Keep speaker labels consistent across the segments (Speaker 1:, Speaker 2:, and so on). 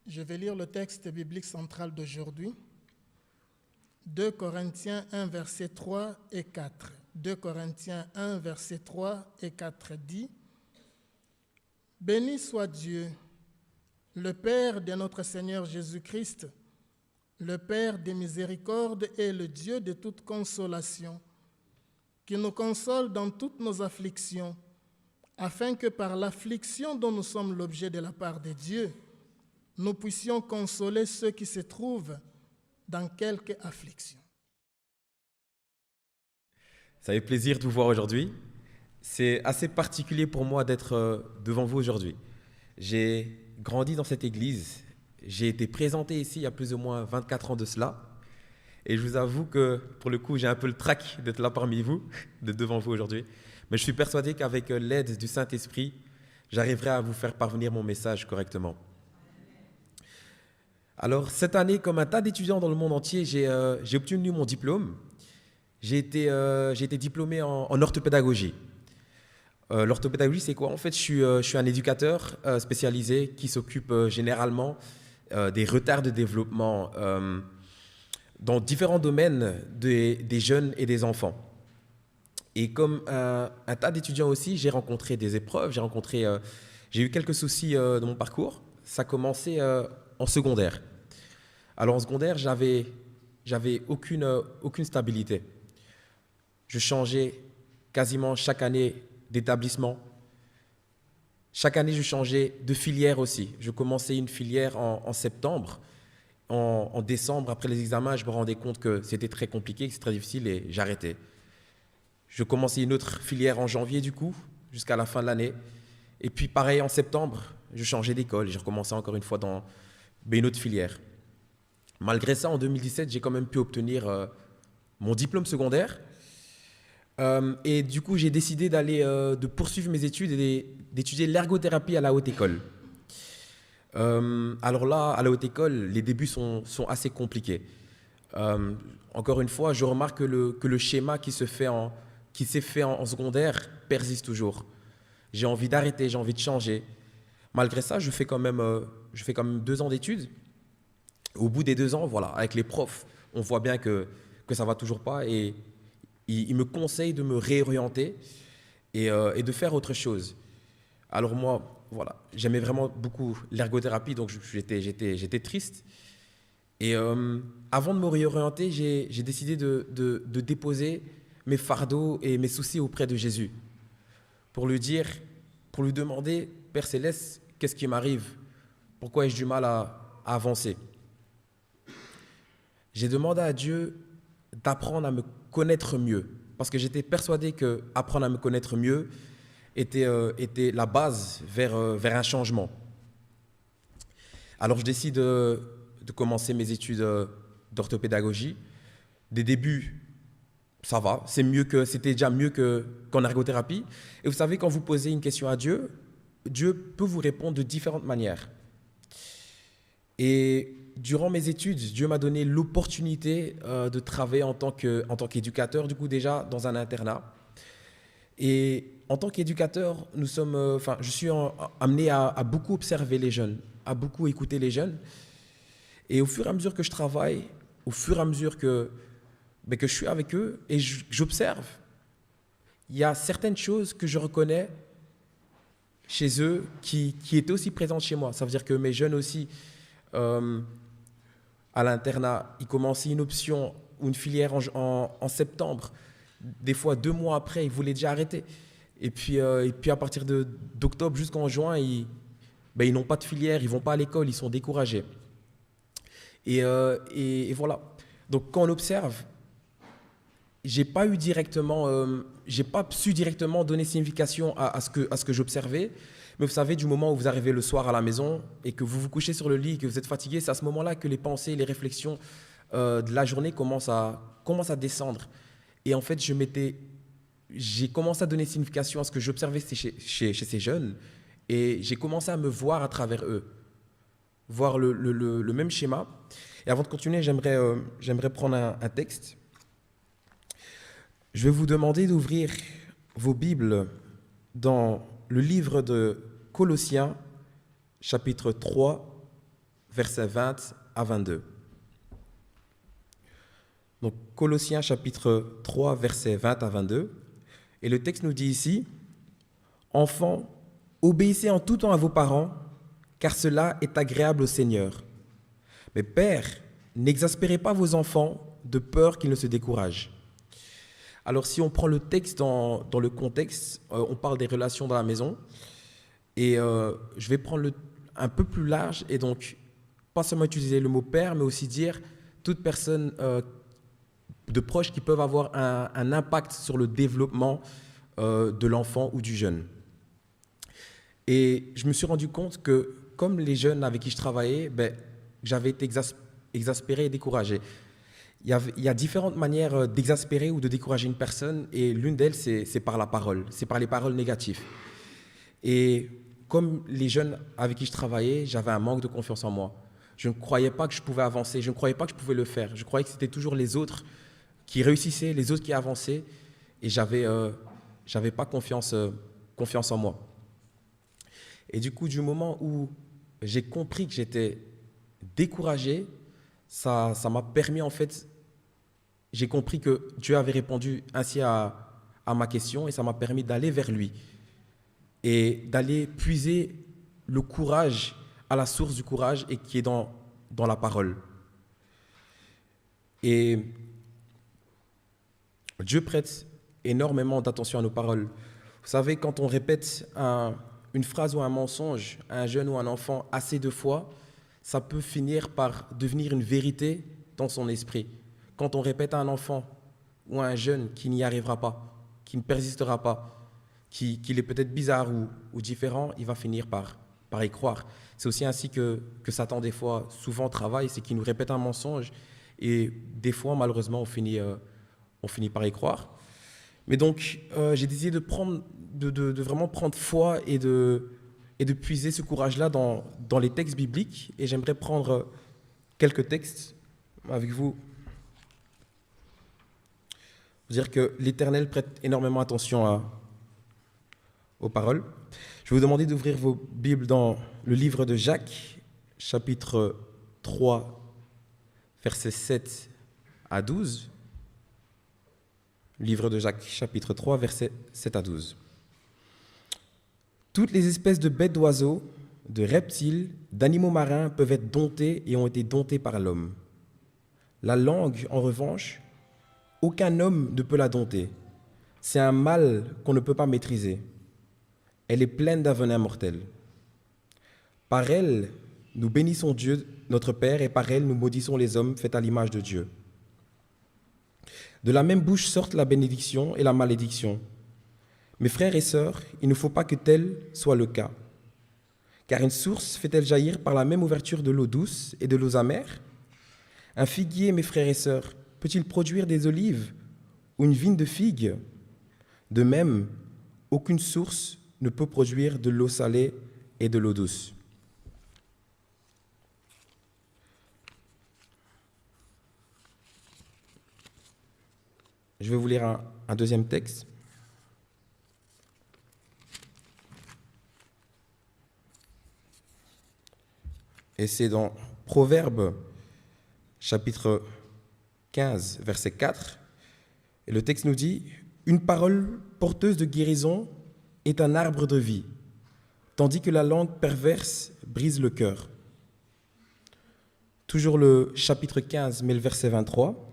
Speaker 1: Je vais lire le texte biblique central d'aujourd'hui, 2 Corinthiens 1, versets 3 et 4. 2 Corinthiens 1, versets 3 et 4 dit « Béni soit Dieu, le Père de notre Seigneur Jésus-Christ, le Père des miséricordes et le Dieu de toute consolation, qui nous console dans toutes nos afflictions, afin que par l'affliction dont nous sommes l'objet de la part de Dieu, nous puissions consoler ceux qui se trouvent dans quelque affliction. »
Speaker 2: Ça fait plaisir de vous voir aujourd'hui. C'est assez particulier pour moi d'être devant vous aujourd'hui. J'ai grandi dans cette église. J'ai été présenté ici il y a plus ou moins 24 ans de cela. Et je vous avoue que, pour le coup, j'ai un peu le trac d'être là parmi vous, d'être devant vous aujourd'hui. Mais je suis persuadé qu'avec l'aide du Saint-Esprit, j'arriverai à vous faire parvenir mon message correctement. Alors, cette année, comme un tas d'étudiants dans le monde entier, j'ai obtenu mon diplôme. J'ai été diplômé en orthopédagogie. L'orthopédagogie, c'est quoi? En fait, je suis un éducateur spécialisé qui s'occupe généralement des retards de développement dans différents domaines des jeunes et des enfants. Et comme un tas d'étudiants aussi, j'ai rencontré des épreuves, j'ai eu quelques soucis dans mon parcours. Ça a commencé en secondaire. Alors en secondaire, j'avais aucune stabilité. Je changeais quasiment chaque année d'établissement. Chaque année, je changeais de filière aussi. Je commençais une filière en septembre. En décembre, après les examens, je me rendais compte que c'était très compliqué, que c'était très difficile et j'arrêtais. Je commençais une autre filière en janvier du coup, jusqu'à la fin de l'année. Et puis pareil, en septembre, je changeais d'école. J'ai recommencé encore une fois dans une autre filière. Malgré ça, en 2017, j'ai quand même pu obtenir mon diplôme secondaire. Et du coup, j'ai décidé de poursuivre mes études et d'étudier l'ergothérapie à la haute école. Alors là, à la haute école, les débuts sont assez compliqués. Encore une fois, je remarque que le schéma qui s'est fait en secondaire persiste toujours. J'ai envie d'arrêter, j'ai envie de changer. Malgré ça, je fais quand même 2 ans d'études. Au bout des 2 ans, voilà, avec les profs, on voit bien que ça ne va toujours pas et ils me conseillent de me réorienter et de faire autre chose. Alors moi, voilà, j'aimais vraiment beaucoup l'ergothérapie, donc j'étais triste. Et avant de me réorienter, j'ai décidé de déposer mes fardeaux et mes soucis auprès de Jésus pour lui demander, Père Céleste, qu'est-ce qui m'arrive? Pourquoi ai-je du mal à avancer? J'ai demandé à Dieu d'apprendre à me connaître mieux, parce que j'étais persuadé qu'apprendre à me connaître mieux était la base vers un changement. Alors je décide de commencer mes études d'orthopédagogie. Des débuts, ça va, c'était déjà mieux qu'en ergothérapie. Et vous savez, quand vous posez une question à Dieu, Dieu peut vous répondre de différentes manières. Et durant mes études, Dieu m'a donné l'opportunité de travailler en tant qu'éducateur, du coup déjà dans un internat. Et en tant qu'éducateur, je suis amené à beaucoup observer les jeunes, à beaucoup écouter les jeunes. Et au fur et à mesure que je travaille, au fur et à mesure que je suis avec eux et j'observe, il y a certaines choses que je reconnais chez eux qui étaient aussi présentes chez moi. Ça veut dire que mes jeunes aussi, à l'internat, ils commençaient une option ou une filière en septembre. Des fois, 2 mois après, ils voulaient déjà arrêter. Et puis à partir d'octobre jusqu'en juin, ils n'ont pas de filière, ils ne vont pas à l'école, ils sont découragés. Et voilà. Donc quand on observe, j'ai pas su directement donner signification à ce que j'observais. Mais vous savez, du moment où vous arrivez le soir à la maison et que vous vous couchez sur le lit et que vous êtes fatigué, c'est à ce moment-là que les pensées, les réflexions de la journée commencent à descendre. Et en fait, j'ai commencé à donner signification à ce que j'observais chez ces jeunes et j'ai commencé à me voir à travers eux, voir le même schéma. Et avant de continuer, j'aimerais prendre un texte. Je vais vous demander d'ouvrir vos Bibles dans le livre de Colossiens, chapitre 3, versets 20 à 22. Donc Colossiens chapitre 3, versets 20 à 22. Et le texte nous dit ici, « Enfants, obéissez en tout temps à vos parents, car cela est agréable au Seigneur. Mais pères, n'exaspérez pas vos enfants de peur qu'ils ne se découragent. » Alors si on prend le texte dans le contexte, on parle des relations dans la maison. Et je vais prendre un peu plus large et donc pas seulement utiliser le mot père, mais aussi dire toute personne de proches qui peuvent avoir un impact sur le développement de l'enfant ou du jeune. Et je me suis rendu compte que comme les jeunes avec qui je travaillais, j'avais été exaspéré et découragé. Il y a différentes manières d'exaspérer ou de décourager une personne et l'une d'elles, c'est par la parole, c'est par les paroles négatives. Et comme les jeunes avec qui je travaillais, j'avais un manque de confiance en moi. Je ne croyais pas que je pouvais avancer, je ne croyais pas que je pouvais le faire. Je croyais que c'était toujours les autres qui réussissaient, les autres qui avançaient, et j'avais pas confiance en moi. Et du coup, du moment où j'ai compris que j'étais découragé, ça m'a permis en fait, j'ai compris que Dieu avait répondu ainsi à ma question et ça m'a permis d'aller vers lui et d'aller puiser le courage à la source du courage et qui est dans la parole. Et Dieu prête énormément d'attention à nos paroles. Vous savez, quand on répète une phrase ou un mensonge à un jeune ou un enfant assez de fois, ça peut finir par devenir une vérité dans son esprit. Quand on répète à un enfant ou à un jeune qui n'y arrivera pas, qui ne persistera pas, qu'il est peut-être bizarre ou différent, il va finir par y croire. C'est aussi ainsi que Satan, des fois, souvent travaille, c'est qu'il nous répète un mensonge et des fois, malheureusement, on finit par y croire. Mais donc, j'ai décidé de vraiment prendre foi et de puiser ce courage-là dans les textes bibliques. Et j'aimerais prendre quelques textes avec vous. Vous dire que l'Éternel prête énormément attention aux paroles. Je vais vous demander d'ouvrir vos Bibles dans le livre de Jacques, chapitre 3, versets 7 à 12. Livre de Jacques, chapitre 3, versets 7 à 12. Toutes les espèces de bêtes d'oiseaux, de reptiles, d'animaux marins peuvent être domptés et ont été domptés par l'homme. La langue, en revanche, aucun homme ne peut la dompter. C'est un mal qu'on ne peut pas maîtriser. Elle est pleine d'un venin mortel. Par elle, nous bénissons Dieu, notre Père, et par elle, nous maudissons les hommes faits à l'image de Dieu. De la même bouche sortent la bénédiction et la malédiction. Mes frères et sœurs, il ne faut pas que tel soit le cas. Car une source fait-elle jaillir par la même ouverture de l'eau douce et de l'eau amère? Un figuier, mes frères et sœurs, peut-il produire des olives ou une vigne de figues? De même, aucune source ne peut produire de l'eau salée et de l'eau douce. Je vais vous lire un deuxième texte. Et c'est dans Proverbes, chapitre 15, verset 4. Et le texte nous dit « Une parole porteuse de guérison est un arbre de vie, tandis que la langue perverse brise le cœur. » Toujours le chapitre 15, mais le verset 23.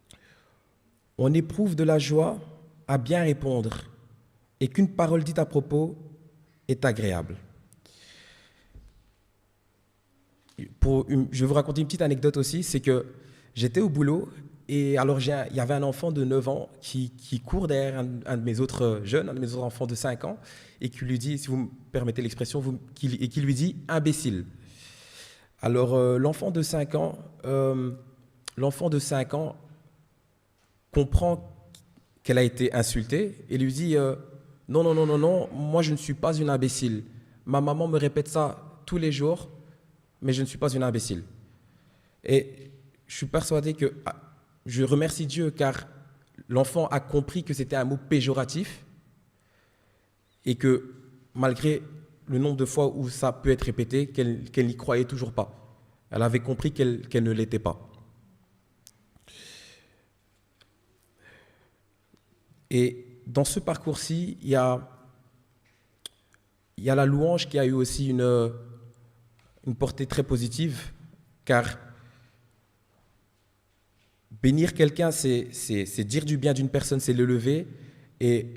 Speaker 2: « On éprouve de la joie à bien répondre, et qu'une parole dite à propos est agréable. » Je vais vous raconter une petite anecdote aussi, c'est que j'étais au boulot et alors il y avait un enfant de 9 ans qui court derrière un de mes autres jeunes, un de mes autres enfants de 5 ans, et qui lui dit, si vous me permettez l'expression, qui lui dit « imbécile ». Alors l'enfant de 5 ans comprend qu'elle a été insultée et lui dit « Non, moi je ne suis pas une imbécile. Ma maman me répète ça tous les jours, mais je ne suis pas une imbécile. » Et je suis persuadé que je remercie Dieu car l'enfant a compris que c'était un mot péjoratif et que malgré le nombre de fois où ça peut être répété, qu'elle n'y croyait toujours pas. Elle avait compris qu'elle ne l'était pas. Et dans ce parcours-ci, il y a la louange qui a eu aussi une portée très positive, car bénir quelqu'un, c'est dire du bien d'une personne, c'est l'élever, et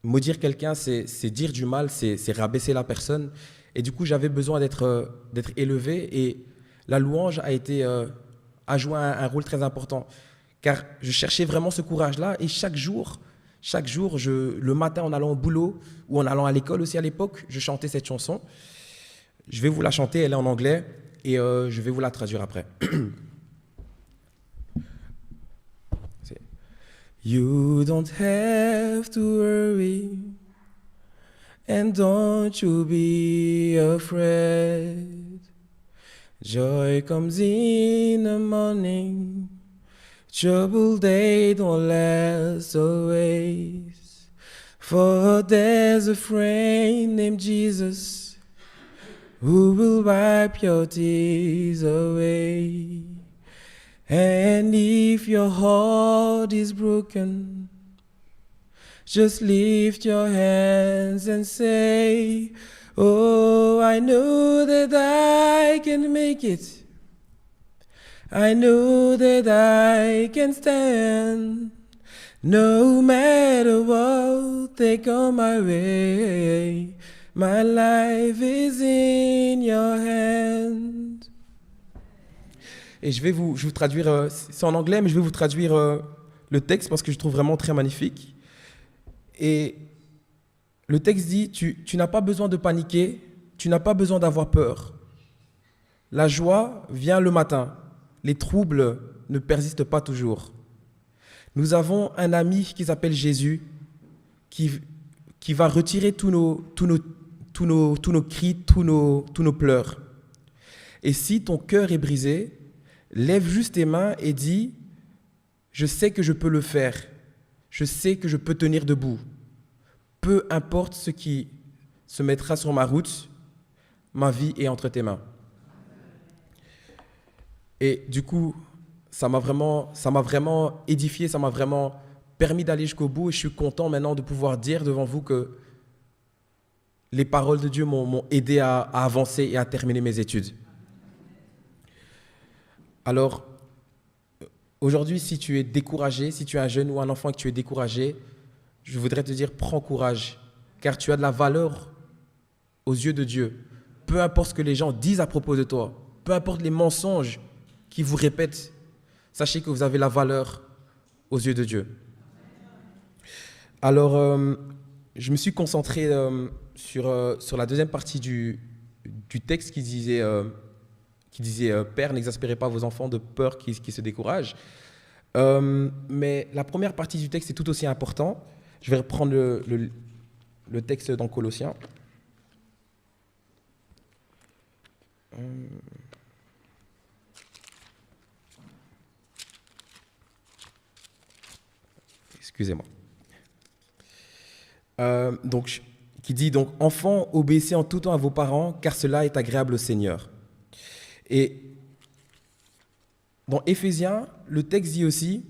Speaker 2: maudire quelqu'un, c'est dire du mal, c'est rabaisser la personne. Et du coup, j'avais besoin d'être élevé, et la louange a joué un rôle très important, car je cherchais vraiment ce courage-là, et chaque jour, le matin en allant au boulot, ou en allant à l'école aussi à l'époque, je chantais cette chanson. Je vais vous la chanter, elle est en anglais, et je vais vous la traduire après. You don't have to worry, and don't you be afraid. Joy comes in the morning, trouble they don't last always. For there's a friend named Jesus who will wipe your tears away. And if your heart is broken, just lift your hands and say, oh, I know that I can make it. I know that I can stand. No matter what they come my way, my life is in your hands. Et je vais vous traduire, c'est en anglais, mais je vais vous traduire le texte parce que je trouve vraiment très magnifique. Et le texte dit, tu n'as pas besoin de paniquer, tu n'as pas besoin d'avoir peur. La joie vient le matin, les troubles ne persistent pas toujours. Nous avons un ami qui s'appelle Jésus, qui va retirer tous nos cris, tous nos pleurs. Et si ton cœur est brisé, lève juste tes mains et dis, je sais que je peux le faire, je sais que je peux tenir debout. Peu importe ce qui se mettra sur ma route, ma vie est entre tes mains. Et du coup, ça m'a vraiment édifié, ça m'a vraiment permis d'aller jusqu'au bout, et je suis content maintenant de pouvoir dire devant vous que les paroles de Dieu m'ont aidé à avancer et à terminer mes études. Alors, aujourd'hui, si tu es découragé, si tu es un jeune ou un enfant et que tu es découragé, je voudrais te dire, prends courage, car tu as de la valeur aux yeux de Dieu. Peu importe ce que les gens disent à propos de toi, peu importe les mensonges qu'ils vous répètent, sachez que vous avez la valeur aux yeux de Dieu. Alors, je me suis concentré sur la deuxième partie du texte qui disait Père, n'exaspérez pas vos enfants de peur qu'ils se découragent. Mais la première partie du texte est tout aussi important. Je vais reprendre le texte dans Colossiens. Excusez-moi. Qui dit donc, enfants, obéissez en tout temps à vos parents, car cela est agréable au Seigneur. Et dans Éphésiens, le texte dit aussi,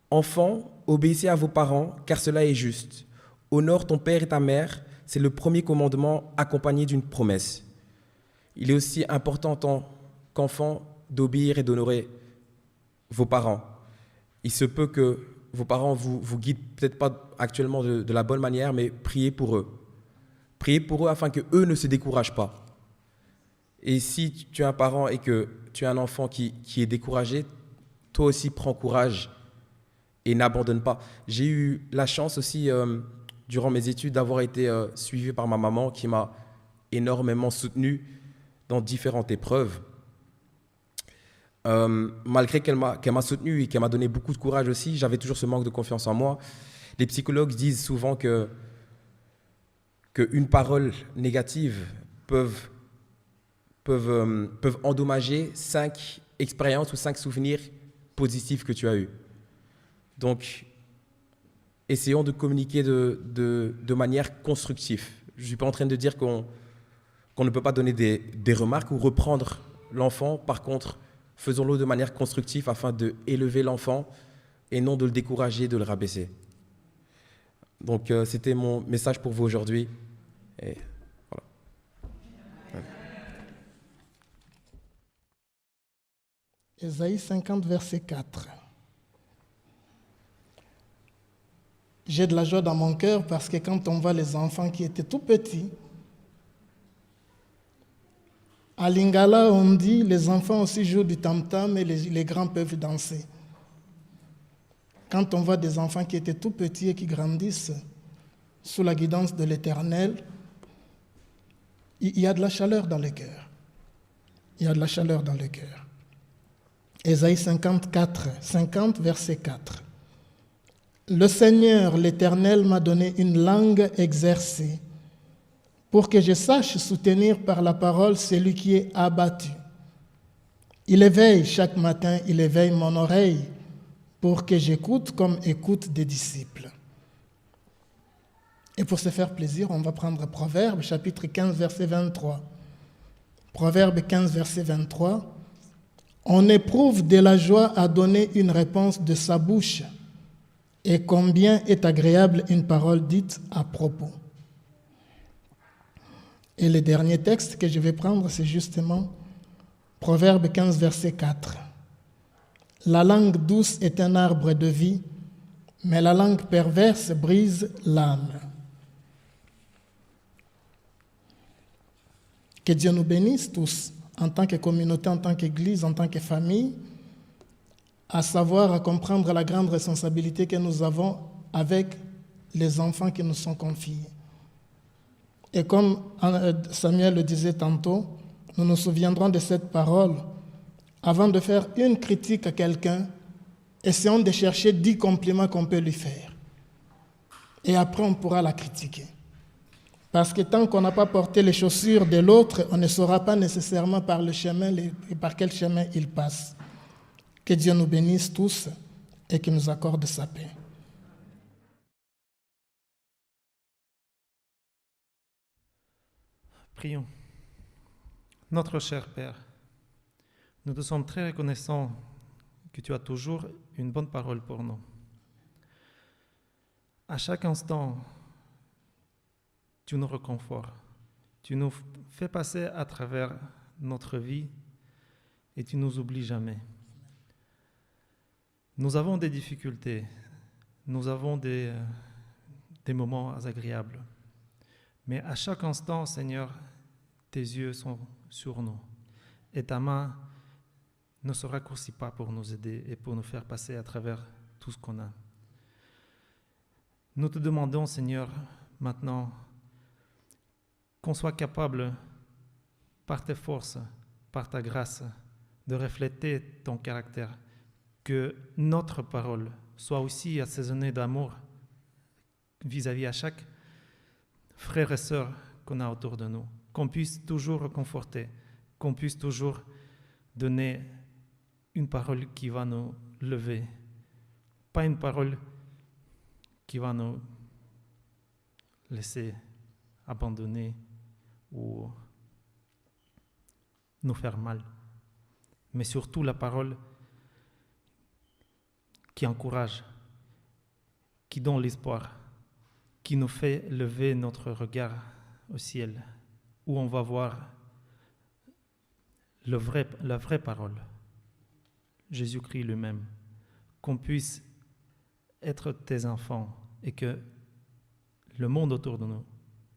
Speaker 2: enfants, obéissez à vos parents, car cela est juste. Honore ton père et ta mère, c'est le premier commandement accompagné d'une promesse. Il est aussi important en tant qu'enfant d'obéir et d'honorer vos parents. Il se peut que vos parents vous guident peut-être pas actuellement de la bonne manière, mais priez pour eux. Priez pour eux afin qu'eux ne se découragent pas. Et si tu es un parent et que tu as un enfant qui est découragé, toi aussi prends courage et n'abandonne pas. J'ai eu la chance aussi, durant mes études, d'avoir été suivi par ma maman qui m'a énormément soutenu dans différentes épreuves. Malgré qu'elle m'a soutenu et qu'elle m'a donné beaucoup de courage aussi, j'avais toujours ce manque de confiance en moi. Les psychologues disent souvent qu'une parole négative peuvent endommager 5 expériences ou 5 souvenirs positifs que tu as eus. Donc, essayons de communiquer de manière constructive. ne suis pas en train de dire qu'on ne peut pas donner des remarques ou reprendre l'enfant. Par contre, faisons-le de manière constructive afin d'élever l'enfant et non de le décourager, de le rabaisser. Donc, c'était mon message pour vous aujourd'hui. Et voilà.
Speaker 1: Ésaïe 50, verset 4. J'ai de la joie dans mon cœur parce que quand on voit les enfants qui étaient tout petits, à Lingala, on dit les enfants aussi jouent du tam-tam et les grands peuvent danser. Quand on voit des enfants qui étaient tout petits et qui grandissent sous la guidance de l'Éternel, il y a de la chaleur dans le cœur. Il y a de la chaleur dans le cœur. Ésaïe 50, verset 4. Le Seigneur, l'Éternel, m'a donné une langue exercée pour que je sache soutenir par la parole celui qui est abattu. Il éveille chaque matin, il éveille mon oreille pour que j'écoute comme écoute des disciples. Et pour se faire plaisir, on va prendre Proverbe, chapitre 15, verset 23. Proverbe 15, verset 23. On éprouve de la joie à donner une réponse de sa bouche, et combien est agréable une parole dite à propos. Et le dernier texte que je vais prendre, c'est justement Proverbe 15, verset 4. La langue douce est un arbre de vie, mais la langue perverse brise l'âme. Que Dieu nous bénisse tous, en tant que communauté, en tant qu'Église, en tant que famille, à savoir, à comprendre la grande responsabilité que nous avons avec les enfants qui nous sont confiés. Et comme Samuel le disait tantôt, nous nous souviendrons de cette parole. Avant de faire une critique à quelqu'un, essayons de chercher 10 compliments qu'on peut lui faire. Et après, on pourra la critiquer. Parce que tant qu'on n'a pas porté les chaussures de l'autre, on ne saura pas nécessairement par le chemin et par quel chemin il passe. Que Dieu nous bénisse tous et qu'il nous accorde sa paix.
Speaker 3: Prions. Notre cher Père, nous te sommes très reconnaissants que tu as toujours une bonne parole pour nous. À chaque instant, tu nous réconfortes, tu nous fais passer à travers notre vie et tu ne nous oublies jamais. Nous avons des difficultés, nous avons des moments agréables, mais à chaque instant, Seigneur, tes yeux sont sur nous et ta main ne se raccourcit pas pour nous aider et pour nous faire passer à travers tout ce qu'on a. Nous te demandons, Seigneur, maintenant, qu'on soit capable, par tes forces, par ta grâce, de refléter ton caractère, que notre parole soit aussi assaisonnée d'amour vis-à-vis à chaque frère et sœur qu'on a autour de nous, qu'on puisse toujours réconforter, qu'on puisse toujours donner une parole qui va nous lever, pas une parole qui va nous laisser abandonner ou nous faire mal, mais surtout la parole qui encourage, qui donne l'espoir, qui nous fait lever notre regard au ciel, où on va voir la vraie parole, Jésus-Christ lui-même, qu'on puisse être tes enfants et que le monde autour de nous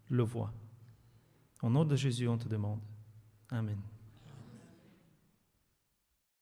Speaker 3: le voit. Au nom de Jésus, on te demande. Amen.